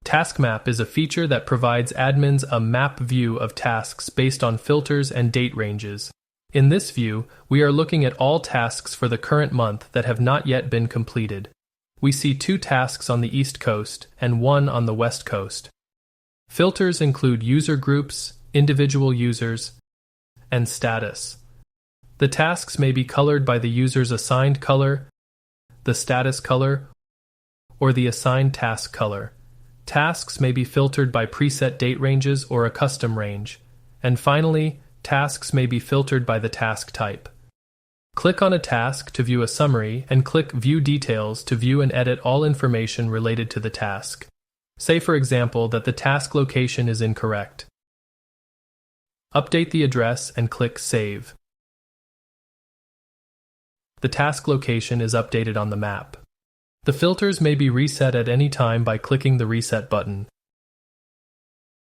Task Map is a feature that provides admins a map view of tasks based on filters and date ranges. In this view, we are looking at all tasks for the current month that have not yet been completed. We see 2 tasks on the East Coast and 1 on the West Coast. Filters include user groups, individual users, and status. The tasks may be colored by the user's assigned color, the status color, or the assigned task color. Tasks may be filtered by preset date ranges or a custom range. And finally, tasks may be filtered by the task type. Click on a task to view a summary and click View Details to view and edit all information related to the task. Say, for example, that the task location is incorrect. Update the address and click Save. The task location is updated on the map. The filters may be reset at any time by clicking the Reset button.